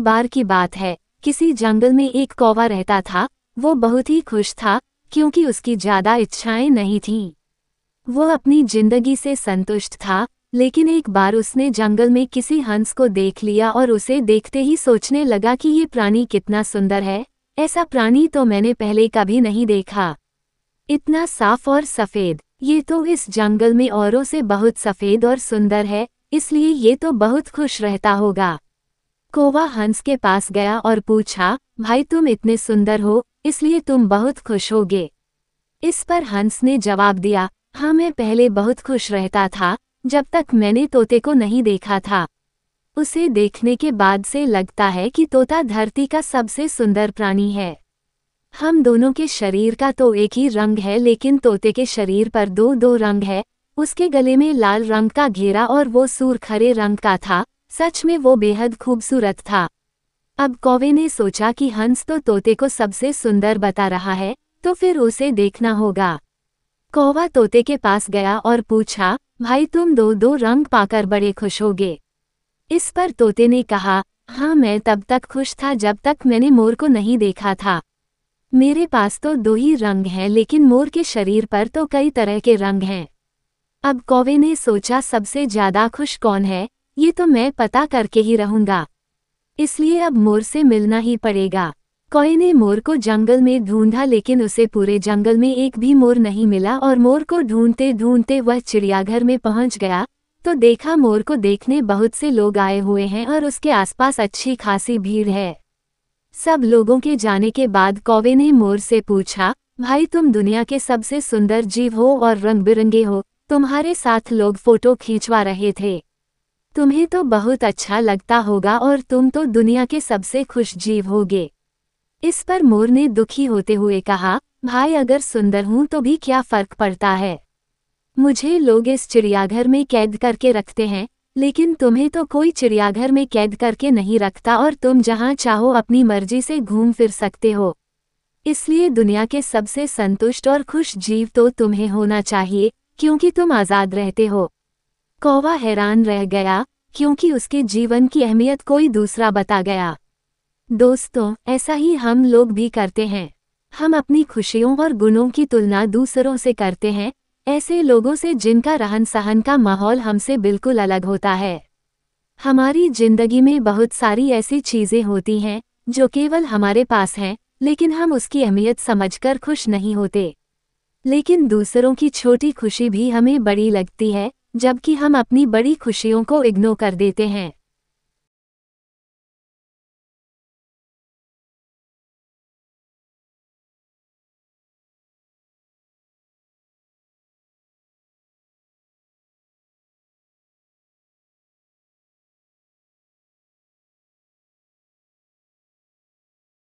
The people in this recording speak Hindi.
बार की बात है, किसी जंगल में एक कौवा रहता था। वो बहुत ही खुश था क्योंकि उसकी ज्यादा इच्छाएं नहीं थीं। वो अपनी जिंदगी से संतुष्ट था, लेकिन एक बार उसने जंगल में किसी हंस को देख लिया और उसे देखते ही सोचने लगा कि ये प्राणी कितना सुंदर है। ऐसा प्राणी तो मैंने पहले कभी नहीं देखा। इतना साफ और सफेद, ये तो इस जंगल में औरों से बहुत सफेद और सुंदर है, इसलिए ये तो बहुत खुश रहता होगा। कौवा हंस के पास गया और पूछा, भाई तुम इतने सुंदर हो, इसलिए तुम बहुत खुश होगे। इस पर हंस ने जवाब दिया, हाँ मैं पहले बहुत खुश रहता था, जब तक मैंने तोते को नहीं देखा था। उसे देखने के बाद से लगता है कि तोता धरती का सबसे सुंदर प्राणी है। हम दोनों के शरीर का तो एक ही रंग है, लेकिन तोते के शरीर पर दो दो रंग है। उसके गले में लाल रंग का घेरा और वो सूरखरे रंग का था। सच में वो बेहद खूबसूरत था। अब कौवे ने सोचा कि हंस तो तोते को सबसे सुंदर बता रहा है, तो फिर उसे देखना होगा। कौवा तोते के पास गया और पूछा, भाई तुम दो दो रंग पाकर बड़े खुश होगे। इस पर तोते ने कहा, हाँ मैं तब तक खुश था जब तक मैंने मोर को नहीं देखा था। मेरे पास तो दो ही रंग हैं, लेकिन मोर के शरीर पर तो कई तरह के रंग हैं। अब कौवे ने सोचा सबसे ज्यादा खुश कौन है, ये तो मैं पता करके ही रहूंगा। इसलिए अब मोर से मिलना ही पड़ेगा। कौवे ने मोर को जंगल में ढूंढा, लेकिन उसे पूरे जंगल में एक भी मोर नहीं मिला और मोर को ढूंढते ढूंढते वह चिड़ियाघर में पहुंच गया तो देखा मोर को देखने बहुत से लोग आए हुए हैं और उसके आसपास अच्छी खासी भीड़ है। सब लोगों के जाने के बाद कौवे ने मोर से पूछा, भाई तुम दुनिया के सबसे सुंदर जीव हो और रंग बिरंगे हो, तुम्हारे साथ लोग फोटो खींचवा रहे थे। तुम्हें तो बहुत अच्छा लगता होगा और तुम तो दुनिया के सबसे खुश जीव होगे। इस पर मोर ने दुखी होते हुए कहा, भाई अगर सुंदर हूं तो भी क्या फर्क पड़ता है। मुझे लोग इस चिड़ियाघर में कैद करके रखते हैं, लेकिन तुम्हें तो कोई चिड़ियाघर में कैद करके नहीं रखता और तुम जहां चाहो अपनी मर्जी से घूम फिर सकते हो। इसलिए दुनिया के सबसे संतुष्ट और खुश जीव तो तुम्हें होना चाहिए, क्योंकि तुम आज़ाद रहते हो। कौवा हैरान रह गया, क्योंकि उसके जीवन की अहमियत कोई दूसरा बता गया। दोस्तों, ऐसा ही हम लोग भी करते हैं। हम अपनी खुशियों और गुणों की तुलना दूसरों से करते हैं, ऐसे लोगों से जिनका रहन सहन का माहौल हमसे बिल्कुल अलग होता है। हमारी जिंदगी में बहुत सारी ऐसी चीजें होती हैं जो केवल हमारे पास हैं, लेकिन हम उसकी अहमियत समझकर खुश नहीं होते। लेकिन दूसरों की छोटी खुशी भी हमें बड़ी लगती है, जबकि हम अपनी बड़ी खुशियों को इग्नोर कर देते हैं।